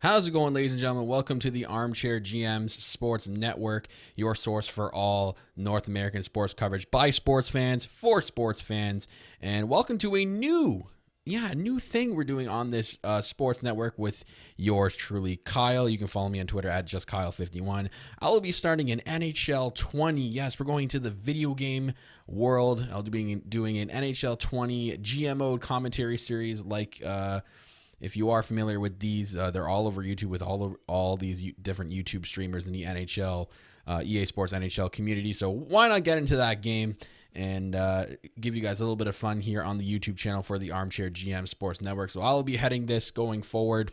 How's it going, ladies and gentlemen? Welcome to the Armchair GM's Sports Network, your source for all North American sports coverage by sports fans, for sports fans. And welcome to a new thing we're doing on this sports network with yours truly, Kyle. You can follow me on Twitter at justkyle51. I will be starting in NHL 20. Yes, we're going to the video game world. I'll be doing an NHL 20 GMO commentary series like... If you are familiar with these, they're all over YouTube with all these different YouTube streamers in the NHL, EA Sports NHL community. So why not get into that game and give you guys a little bit of fun here on the YouTube channel for the Armchair GM Sports Network. So I'll be heading this going forward.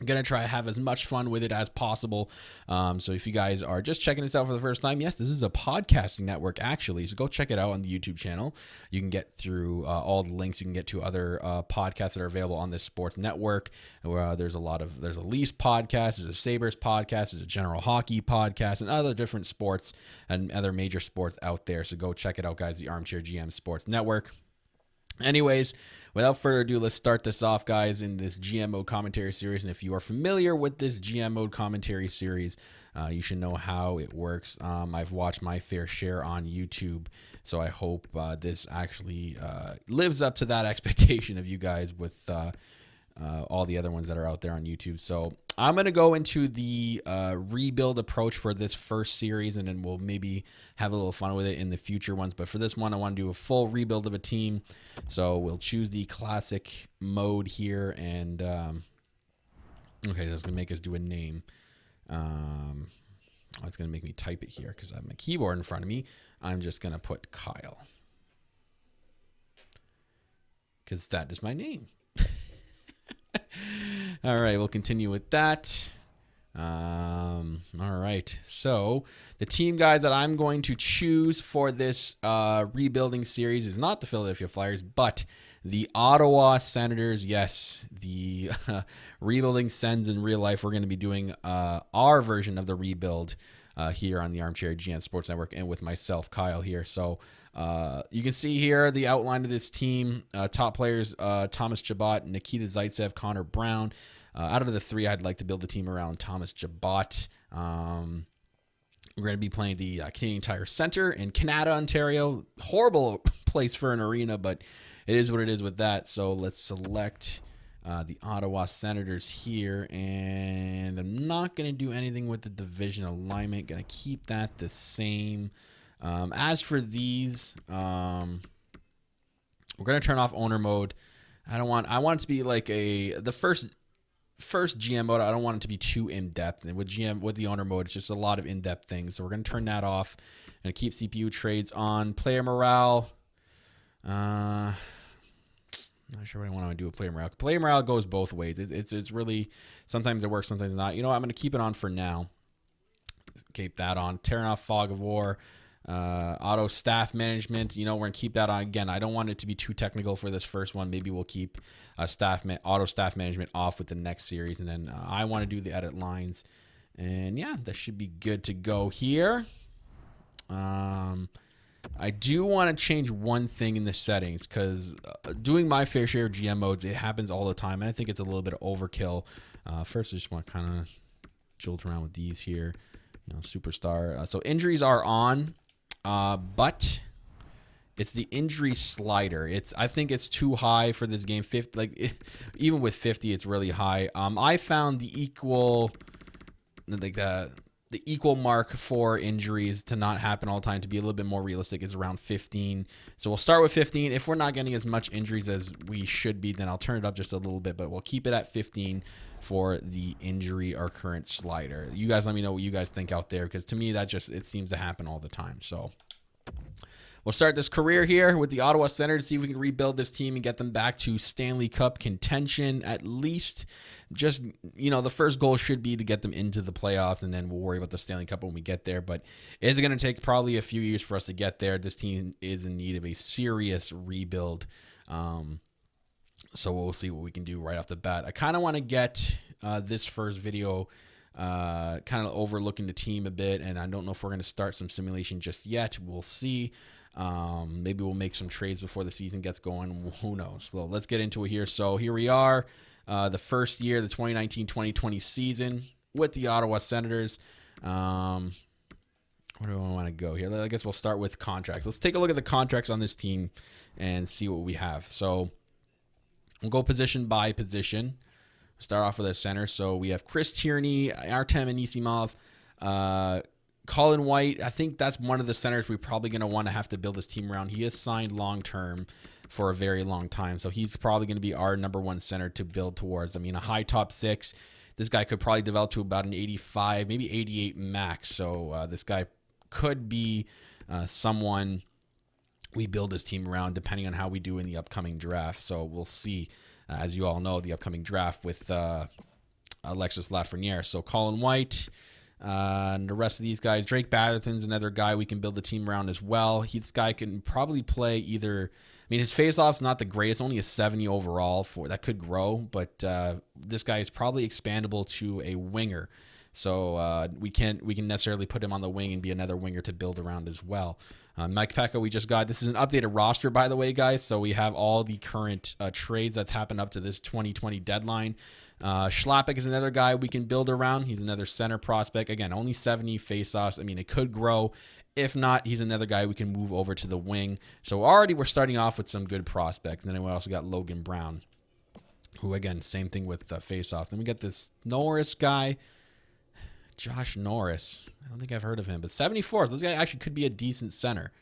I'm going to try to have as much fun with it as possible. So if you guys are just checking this out for the first time, yes, this is a podcasting network, actually. So go check it out on the YouTube channel. You can get through all the links. You can get to other podcasts that are available on this sports network. There's a Leafs podcast, there's a Sabres podcast, there's a general hockey podcast, and other different sports and other major sports out there. So go check it out, guys, the Armchair GM Sports Network. Anyways, without further ado, let's start this off, guys, in this GMO commentary series. And if you are familiar with this GMO commentary series, you should know how it works. I've watched my fair share on YouTube, so I hope this actually lives up to that expectation of you guys with all the other ones that are out there on YouTube. So I'm going to go into the rebuild approach for this first series, and then we'll maybe have a little fun with it in the future ones. But for this one, I want to do a full rebuild of a team. So we'll choose the classic mode here. And, okay, that's going to make us do a name. It's going to make me type it here because I have my keyboard in front of me. I'm just going to put Kyle, because that is my name. All right, we'll continue with that. All right, so the team, guys, that I'm going to choose for this rebuilding series is not the Philadelphia Flyers, but the Ottawa Senators. Yes, the rebuilding Sens in real life. We're going to be doing our version of the rebuild here on the Armchair GM Sports Network, and with myself, Kyle, here. So you can see here the outline of this team. Top players, Thomas Chabot, Nikita Zaitsev, Connor Brown. Out of the three, I'd like to build a team around Thomas Chabot. We're going to be playing the Canadian Tire Center in Canada, Ontario. Horrible place for an arena, but it is what it is with that. So let's select the Ottawa Senators here, and I'm not going to do anything with the division alignment. Going to keep that the same. As for these, we're going to turn off owner mode. I want it to be like the first GM mode. I don't want it to be too in-depth. And with the owner mode, it's just a lot of in-depth things. So we're going to turn that off and keep CPU trades on. Player morale. Not sure what I want to do with player morale. Player morale goes both ways. It's really, sometimes it works, sometimes not. You know what? I'm going to keep it on for now. Keep that on. Turn off fog of war. Auto staff management, we're going to keep that on. Again, I don't want it to be too technical for this first one. Maybe we'll keep auto staff management off with the next series. And then I want to do the edit lines. And yeah, that should be good to go here. I do want to change one thing in the settings, because doing my fair share of GM modes, it happens all the time. And I think it's a little bit of overkill. First, I just want to kind of jolt around with these here. Superstar. So injuries are on. But it's the injury slider. I think it's too high for this game. 50, even with 50, it's really high. I found the equal mark for injuries to not happen all the time, to be a little bit more realistic, is around 15. So we'll start with 15. If we're not getting as much injuries as we should be, then I'll turn it up just a little bit, but we'll keep it at 15 for the injury or current slider. You guys let me know what you guys think out there, because to me it seems to happen all the time. So we'll start this career here with the Ottawa Senators, see if we can rebuild this team and get them back to Stanley Cup contention at least. Just, the first goal should be to get them into the playoffs, and then we'll worry about the Stanley Cup when we get there. But it's going to take probably a few years for us to get there. This team is in need of a serious rebuild. So we'll see what we can do right off the bat. I kind of want to get this first video kind of overlooking the team a bit, and I don't know if we're going to start some simulation just yet. We'll see. Maybe we'll make some trades before the season gets going. Who knows? So let's get into it here. So here we are. the first year, the 2019-2020 season with the Ottawa Senators. Where do I want to go here? I guess we'll start with contracts. Let's take a look at the contracts on this team and see what we have. So we'll go position by position. Start off with our center. So we have Chris Tierney, Artem Anisimov, Colin White. I think that's one of the centers we're probably going to have to build this team around. He is signed long-term for a very long time, so he's probably going to be our number one center to build towards. I mean, a high top six. This guy could probably develop to about an 85, maybe 88 max. So this guy could be someone we build this team around depending on how we do in the upcoming draft. So we'll see, as you all know, the upcoming draft with Alexis Lafreniere. So Colin White and the rest of these guys. Drake Batherton's another guy we can build the team around as well. This guy can probably play either... I mean, his face-off's not the greatest, only a 70 overall. That could grow, but this guy is probably expandable to a winger. So we can necessarily put him on the wing and be another winger to build around as well. Mike Pekka, we just got. This is an updated roster, by the way, guys. So we have all the current trades that's happened up to this 2020 deadline. Schlappick is another guy we can build around. He's another center prospect. Again, only 70 faceoffs. I mean, it could grow. If not, he's another guy we can move over to the wing. So already we're starting off with some good prospects. And then we also got Logan Brown, who, again, same thing with faceoffs. Then we got this Norris guy. Josh Norris. I don't think I've heard of him, but 74. So this guy actually could be a decent center.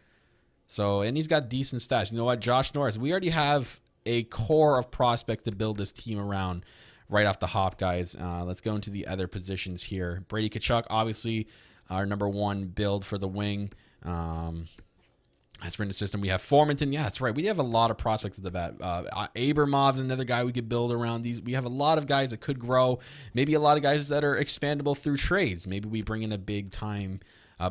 So, and he's got decent stats. You know what? Josh Norris, we already have a core of prospects to build this team around right off the hop, guys. Let's go into the other positions here. Brady Tkachuk, obviously our number one build for the wing. As for in the system, we have Formanton. Yeah, that's right. We have a lot of prospects at the bat. Abramov's another guy we could build around these. We have a lot of guys that could grow. Maybe a lot of guys that are expandable through trades. Maybe we bring in a big-time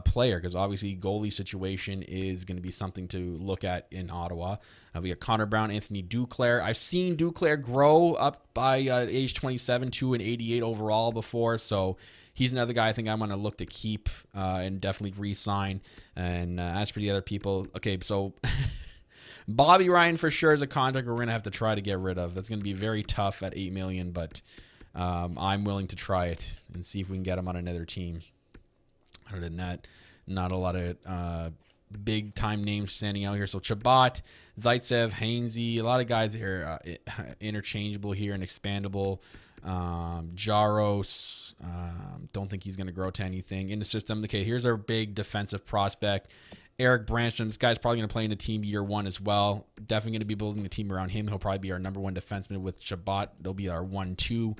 player, because obviously goalie situation is going to be something to look at in Ottawa. We got Connor Brown, Anthony Duclair. I've seen Duclair grow up by age 27 to an 88 overall before, so he's another guy I think I'm going to look to keep and definitely re-sign. And as for the other people, okay, so Bobby Ryan for sure is a contract we're going to have to try to get rid of. That's going to be very tough at $8 million, but I'm willing to try it and see if we can get him on another team. Other than that, not a lot of big-time names standing out here. So Chabot, Zaitsev, Hainsey, a lot of guys here interchangeable here and expandable. Jaros, don't think he's going to grow to anything in the system. Okay, here's our big defensive prospect. Eric Branstrom, this guy's probably going to play in the team year one as well. Definitely going to be building a team around him. He'll probably be our number one defenseman with Chabot. They'll be our 1-2.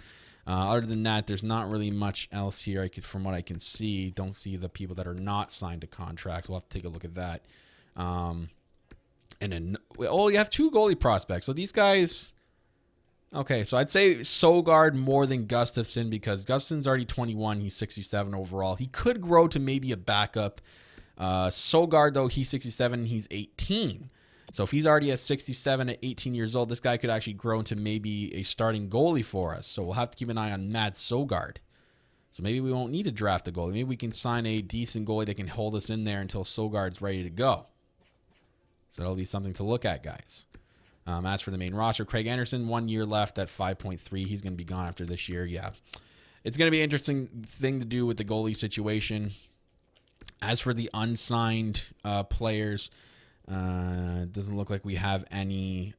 Other than that, there's not really much else here. From what I can see, don't see the people that are not signed to contracts. We'll have to take a look at that. And then, you have two goalie prospects. So these guys, okay, so I'd say Sogard more than Gustafsson, because Gustafsson's already 21. He's 67 overall. He could grow to maybe a backup. Sogard, though, he's 67 and he's 18. So if he's already at 67 at 18 years old, this guy could actually grow into maybe a starting goalie for us. So we'll have to keep an eye on Matt Sogard. So maybe we won't need to draft a goalie. Maybe we can sign a decent goalie that can hold us in there until Sogard's ready to go. So that'll be something to look at, guys. As for the main roster, Craig Anderson, 1 year left at 5.3. He's going to be gone after this year. Yeah, it's going to be an interesting thing to do with the goalie situation. As for the unsigned players, it doesn't look like we have any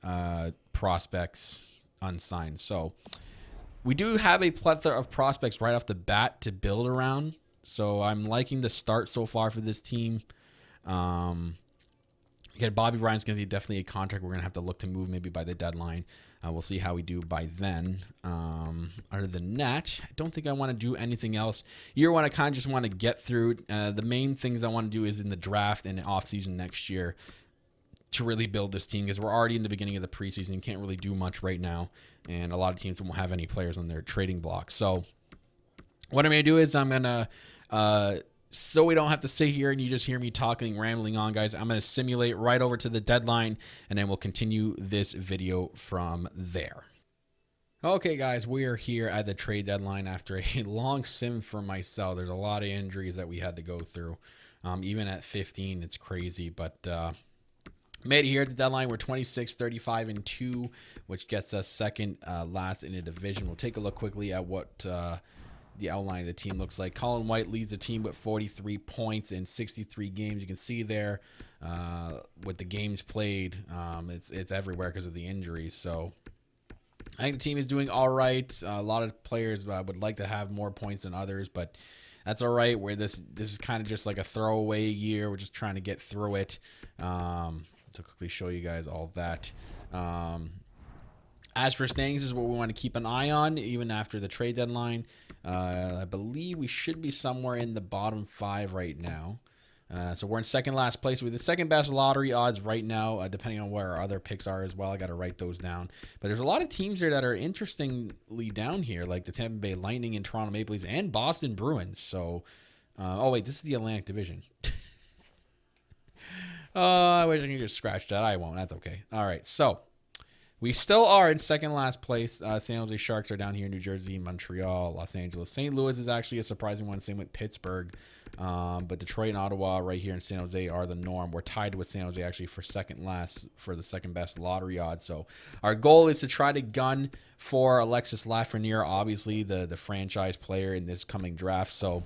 prospects unsigned. So we do have a plethora of prospects right off the bat to build around. So I'm liking the start so far for this team. Again, Bobby Ryan's going to be definitely a contract we're going to have to look to move maybe by the deadline. We'll see how we do by then. Other than that, I don't think I want to do anything else. Year one, I kind of just want to get through. The main things I want to do is in the draft and offseason next year to really build this team, because we're already in the beginning of the preseason. You can't really do much right now, and a lot of teams won't have any players on their trading block. So what I'm going to do is I'm going to... so we don't have to sit here and you just hear me talking, rambling on, guys, I'm going to simulate right over to the deadline, and then we'll continue this video from there. Okay, guys, we are here at the trade deadline after a long sim for myself. There's a lot of injuries that we had to go through. Even at 15, it's crazy, but Made it here at the deadline. We're 26, 35, and 2, which gets us second last in the division. We'll take a look quickly at what the outline of the team looks like. Colin White leads the team with 43 points in 63 games. You can see there with the games played, it's everywhere because of the injuries. So I think the team is doing all right. A lot of players would like to have more points than others, but that's all right. Where this is kind of just like a throwaway year. We're just trying to get through it. To quickly show you guys all of that. As for standings, is what we want to keep an eye on even after the trade deadline. I believe we should be somewhere in the bottom 5 right now. So we're in second last place with the second best lottery odds right now, depending on where our other picks are as well. I got to write those down. But there's a lot of teams here that are interestingly down here, like the Tampa Bay Lightning and Toronto Maple Leafs and Boston Bruins. So, oh wait, this is the Atlantic Division. I wish I could just scratch that. I won't. That's okay. All right, so we still are in second last place. San Jose Sharks are down here in New Jersey, Montreal, Los Angeles. St. Louis is actually a surprising one. Same with Pittsburgh. But Detroit and Ottawa right here in San Jose are the norm. We're tied with San Jose actually for second last for the second best lottery odds. So our goal is to try to gun for Alexis Lafreniere, obviously the franchise player in this coming draft. So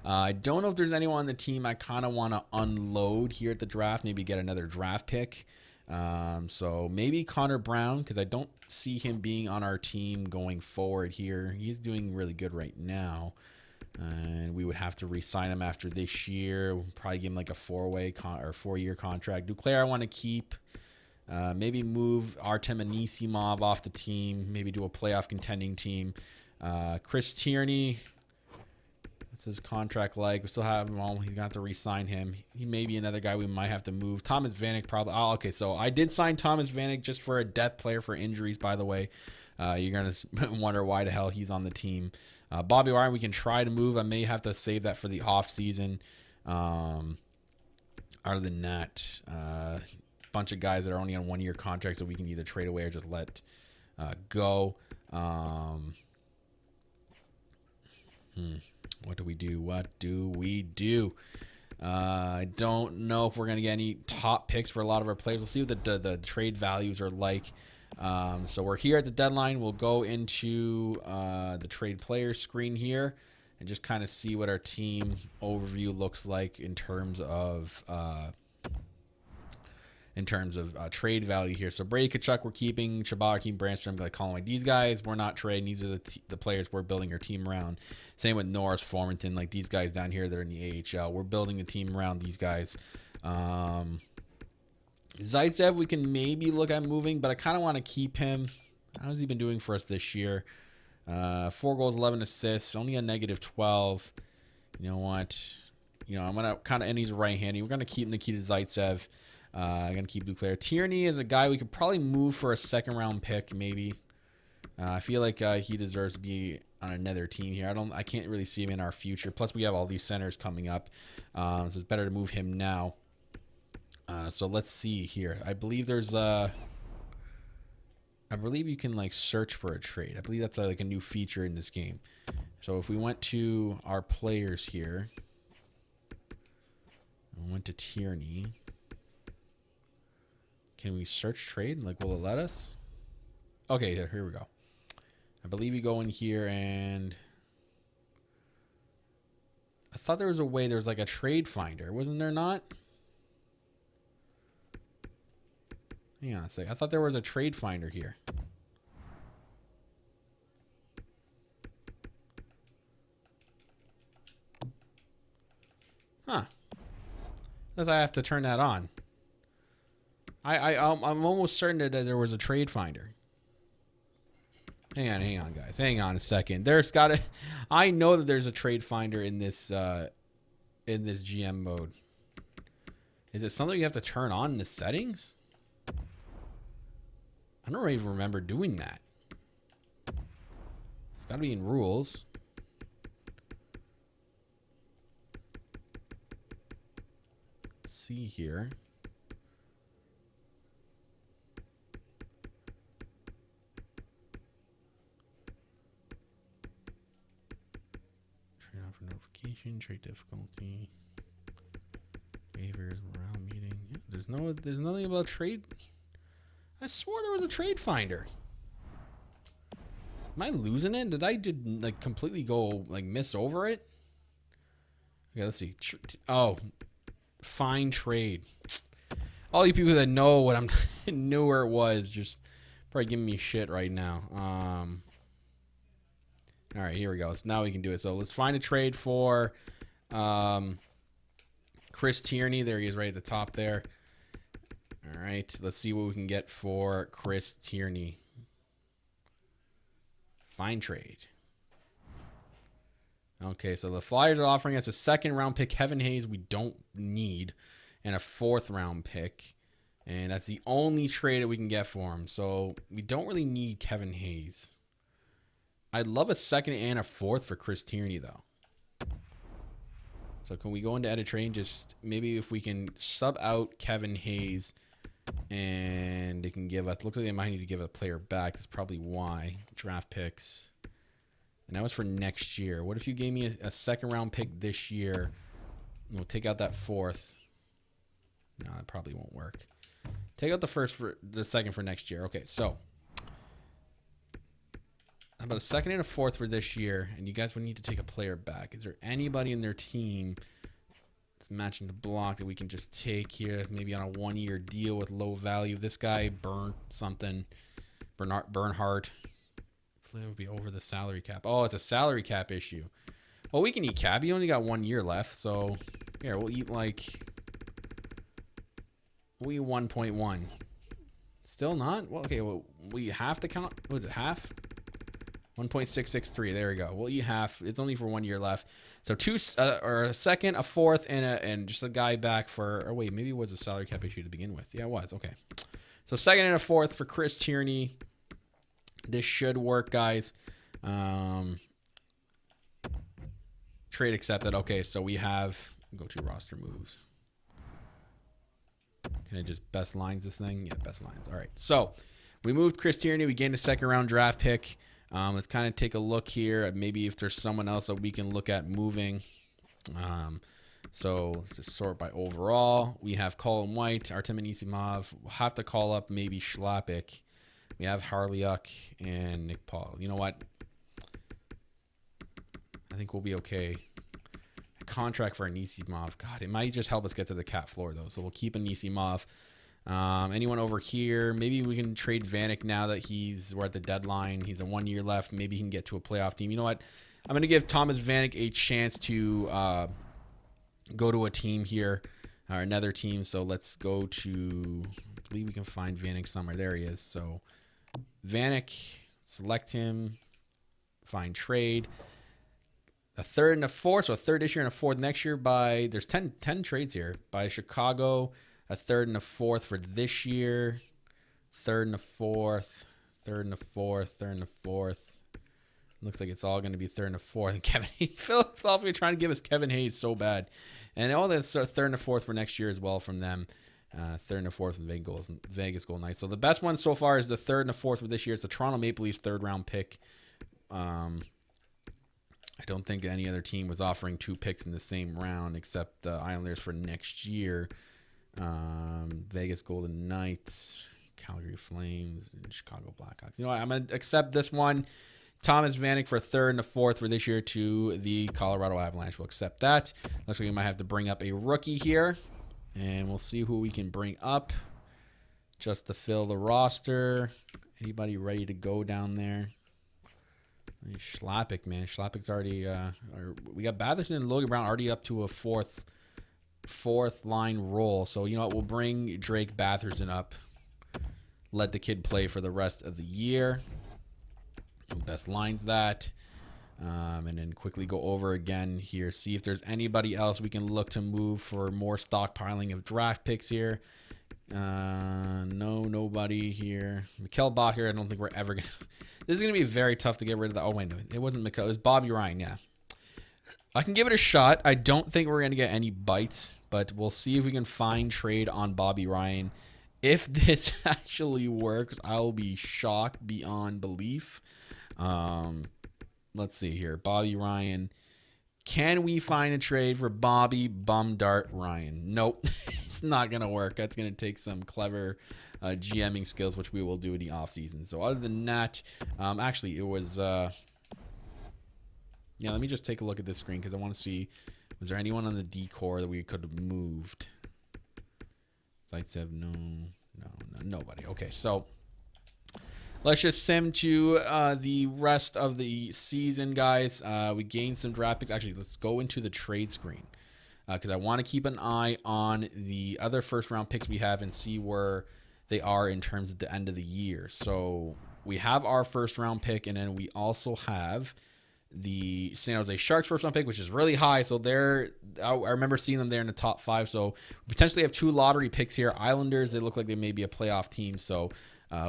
I don't know if there's anyone on the team I kind of want to unload here at the draft, maybe get another draft pick. So maybe Connor Brown, because I don't see him being on our team going forward here. He's doing really good right now. And we would have to re-sign him after this year. We'll probably give him like a 4-year contract. Duclair I want to keep. Maybe move Artem Anisimov off the team. Maybe do a playoff contending team. Chris Tierney. What's his contract like? We still have him. Well, he's going to have to re-sign him. He may be another guy we might have to move. Thomas Vanek probably. Oh, okay, so I did sign Thomas Vanek just for a depth player for injuries, by the way. You're going to wonder why the hell he's on the team. Bobby Ryan, we can try to move. I may have to save that for the offseason. Other than that, bunch of guys that are only on 1-year contracts that we can either trade away or just let go. What do we do? I don't know if we're going to get any top picks for a lot of our players. We'll see what the trade values are like. So we're here at the deadline. We'll go into the trade player screen here and just kind of see what our team overview looks like in terms of trade value here. So Brady Tkachuk we're keeping, Chabot, Keem Brandstrom, like calling like these guys we're not trading. These are the players we're building our team around. Same with Norris, Formanton, like these guys down here that are in the AHL. We're building a team around these guys. Zaitsev we can maybe look at moving, but I kind of want to keep him. How's he been doing for us this year? 4 goals, 11 assists, only a -12. You know what? I'm gonna kind of, and he's right-handed. We're gonna keep Nikita Zaitsev. I'm going to keep Duclair. Tierney is a guy we could probably move for a second-round pick, maybe. I feel like he deserves to be on another team here. I can't really see him in our future. Plus, we have all these centers coming up, so it's better to move him now. So let's see here. I believe there's I believe you can like search for a trade. I believe that's like a new feature in this game. So if we went to our players here, and went to Tierney. Can we search trade? Like, will it let us? Okay, here we go. I believe you go in here and I thought there was a way. There's like a trade finder. Wasn't there not? Hang on a sec. I thought there was a trade finder here. Huh. Guess I have to turn that on. I'm almost certain that there was a trade finder. Hang on, guys. Hang on a second. I know that there's a trade finder in this GM mode. Is it something you have to turn on in the settings? I don't even remember doing that. It's got to be in rules. Let's see here. Trade difficulty, waivers, morale meeting. Yeah, There's nothing about trade. I swore there was a trade finder. Am I losing it? Did I like completely go like miss over it? Okay, let's see. Find trade. All you people that know what I'm knew where it was, just probably giving me shit right now. All right, here we go. So now we can do it. So let's find a trade for Chris Tierney. There he is right at the top there. All right, let's see what we can get for Chris Tierney. Find trade. Okay, so the Flyers are offering us a second-round pick, Kevin Hayes, we don't need, and a fourth-round pick. And that's the only trade that we can get for him. So we don't really need Kevin Hayes. I'd love a second and a fourth for Chris Tierney, though. So can we go into edit trade and just maybe if we can sub out Kevin Hayes and they can give us, looks like they might need to give a player back. That's probably why. Draft picks. And that was for next year. What if you gave me a second round pick this year? And we'll take out that fourth. No, that probably won't work. Take out the second for next year. Okay, so how about a second and a fourth for this year? And you guys would need to take a player back. Is there anybody in their team that's matching the block that we can just take here, maybe on a 1-year deal with low value? This guy Bernhardt. It would be over the salary cap. Oh, it's a salary cap issue. Well, we can eat cap. You only got 1 year left, so here we'll eat 1.1. Still not? Well, okay. Well, we have to count. What is it? Half? 1.663. There we go. We'll eat half. It's only for 1 year left. So or a second, a fourth, and just a guy back for. Or wait, maybe it was a salary cap issue to begin with. Yeah, it was. Okay. So second and a fourth for Chris Tierney. This should work, guys. Trade accepted. Okay, so we have go to roster moves. Can I just best lines this thing? Yeah, best lines. All right. So we moved Chris Tierney. We gained a second round draft pick. Let's kind of take a look here at maybe if there's someone else that we can look at moving. So let's just sort by overall. We have Colin White, Artem Anisimov. We'll have to call up maybe Schlappick. We have Harliuk and Nick Paul. You know what? I think we'll be okay. A contract for Anisimov. God, it might just help us get to the cap floor, though. So we'll keep Anisimov. Anyone over here? Maybe we can trade Vanek now that we're at the deadline. He's a 1 year left. Maybe he can get to a playoff team. You know what? I'm going to give Thomas Vanek a chance to go to a team here, or another team. So let's go to, I believe we can find Vanek somewhere. There he is. So Vanek, select him, find trade. A third and a fourth, so a third this year and a fourth next year there's 10 trades here. By Chicago, a third and a fourth for this year, third and a fourth, third and a fourth, third and a fourth. Looks like it's all going to be third and a fourth. And Kevin Hayes, Philadelphia trying to give us Kevin Hayes so bad. And all this are third and a fourth for next year as well from them. Third and a fourth with Vegas Golden Knights. So the best one so far is the third and a fourth for this year. It's the Toronto Maple Leafs third round pick. I don't think any other team was offering 2 picks in the same round except the Islanders for next year. Vegas Golden Knights, Calgary Flames, and Chicago Blackhawks. You know what? I'm going to accept this one. Thomas Vanek for a third and a fourth for this year to the Colorado Avalanche. We'll accept that. Looks like we might have to bring up a rookie here. And we'll see who we can bring up just to fill the roster. Anybody ready to go down there? Schlappick, man. Schlappick's already... we got Batherson and Logan Brown already up to a fourth line role. So, you know what? We'll bring Drake Batherson up. Let the kid play for the rest of the year. Best lines that. And then quickly go over again here. See if there's anybody else we can look to move for more stockpiling of draft picks here. No, nobody here. Mikkel Bacher, I don't think we're ever going to... This is going to be very tough to get rid of that. Oh, wait, no. It wasn't Mikkel. It was Bobby Ryan, yeah. I can give it a shot. I don't think we're going to get any bites, but we'll see if we can find trade on Bobby Ryan. If this actually works, I'll be shocked beyond belief. Let's see here. Bobby Ryan. Can we find a trade for Bobby Bumdart Ryan? Nope. It's not going to work. That's going to take some clever GMing skills, which we will do in the offseason. So other than that, actually, it was... yeah, let me just take a look at this screen because I want to see, was there anyone on the D-core that we could have moved? Sites have nobody. Okay, so let's just sim to the rest of the season, guys. We gained some draft picks. Actually, let's go into the trade screen because I want to keep an eye on the other first-round picks we have and see where they are in terms of the end of the year. So we have our first-round pick, and then we also have the San Jose Sharks first round pick, which is really high. So I remember seeing them there in the top 5. So we potentially have 2 lottery picks here. Islanders, they look like they may be a playoff team. So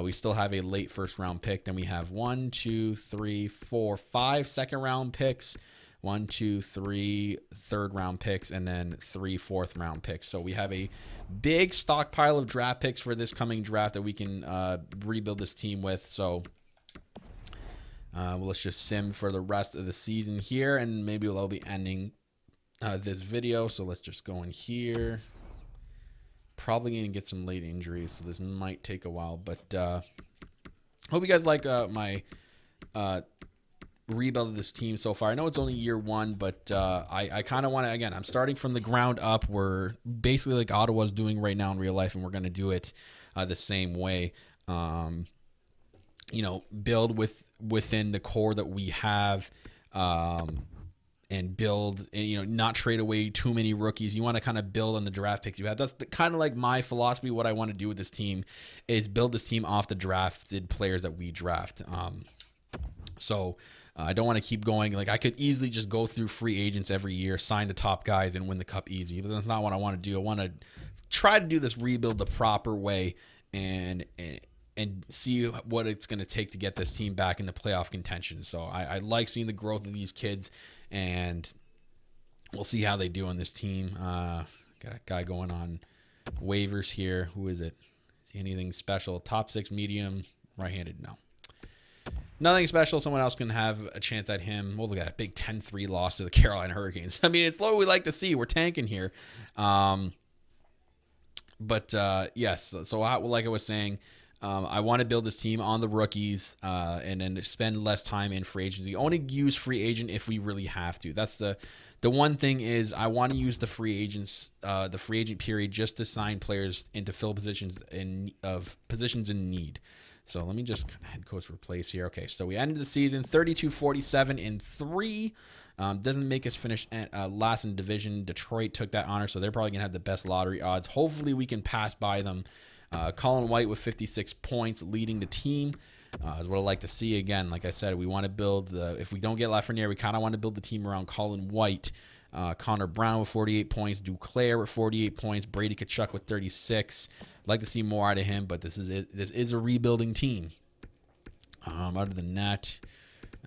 we still have a late first round pick. Then we have 1, 2, 3, 4, 5 second round picks, 1, 2, 3 third round picks, and then 3 fourth round picks. So we have a big stockpile of draft picks for this coming draft that we can rebuild this team with. So let's just sim for the rest of the season here, and maybe we'll be ending this video. So let's just go in here. Probably going to get some late injuries, so this might take a while. But hope you guys like my rebuild of this team so far. I know it's only year 1, but I kind of want to, again, I'm starting from the ground up. We're basically like Ottawa's doing right now in real life, and we're going to do it the same way. Build within the core that we have, and build, not trade away too many rookies. You want to kind of build on the draft picks you have. That's kind of like my philosophy. What I want to do with this team is build this team off the drafted players that we draft. So I don't want to keep going. Like, I could easily just go through free agents every year, sign the top guys, and win the cup easy. But that's not what I want to do. I want to try to do this rebuild the proper way and see what it's going to take to get this team back into playoff contention. So I like seeing the growth of these kids, and we'll see how they do on this team. Got a guy going on waivers here. Who is it? Is he anything special? Top 6 medium, right-handed? No. Nothing special. Someone else can have a chance at him. We'll look at a big 10-3 loss to the Carolina Hurricanes. I mean, it's what we like to see. We're tanking here. Yes, so like I was saying, I want to build this team on the rookies and then spend less time in free agency. Only use free agent if we really have to. That's the one thing is I want to use the free agent period just to sign players and to fill positions in need. So let me just kind of head coach replace here. Okay, so we ended the season 32-47-3. Doesn't make us finish last in division. Detroit took that honor, so they're probably going to have the best lottery odds. Hopefully we can pass by them. Colin White with 56 points leading the team is what I like to see. Again, like I said, we want to build if we don't get Lafreniere, we kind of want to build the team around Colin White. Connor Brown with 48 points, Duclair with 48 points, Brady Tkachuk with 36. I'd like to see more out of him, but this is a rebuilding team. Other than that,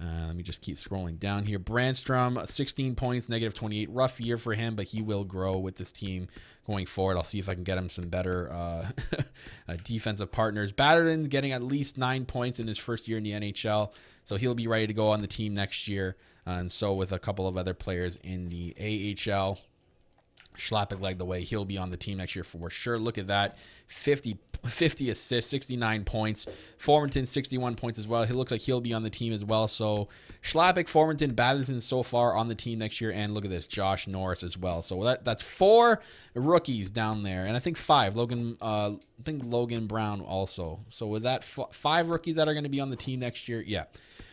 let me just keep scrolling down here. Brandstrom, 16 points, negative 28. Rough year for him, but he will grow with this team going forward. I'll see if I can get him some better defensive partners. Batterton's getting at least 9 points in his first year in the NHL, so he'll be ready to go on the team next year. And so with a couple of other players in the AHL. Schlappick led the way. He'll be on the team next year for sure. Look at that. 50 assists, 69 points. Formanton, 61 points as well. He looks like he'll be on the team as well. So Schlappick, Formanton, Batherton so far on the team next year. And look at this, Josh Norris as well. So that's 4 rookies down there. And I think 5. Logan Brown also. So was that 5 rookies that are going to be on the team next year? Yeah.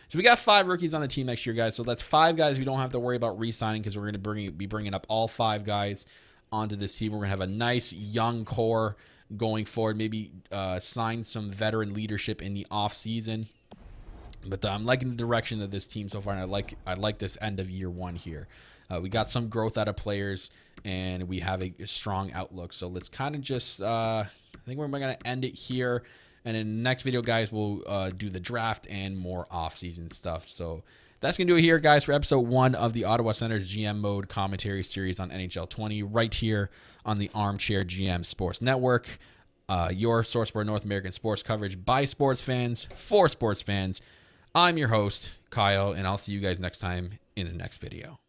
So we got 5 rookies on the team next year, guys. So that's 5 guys we don't have to worry about re-signing because we're going to be bringing up all 5 guys onto this team. We're going to have a nice young core going forward. Maybe sign some veteran leadership in the off season. But I'm liking the direction of this team so far, and I like this end of year 1 here. We got some growth out of players, and we have a strong outlook. So let's kind of just I think we're going to end it here. And in the next video, guys, we'll do the draft and more off-season stuff. So that's going to do it here, guys, for episode 1 of the Ottawa Senators GM Mode commentary series on NHL 20, right here on the Armchair GM Sports Network. Your source for North American sports coverage by sports fans, for sports fans. I'm your host, Kyle, and I'll see you guys next time in the next video.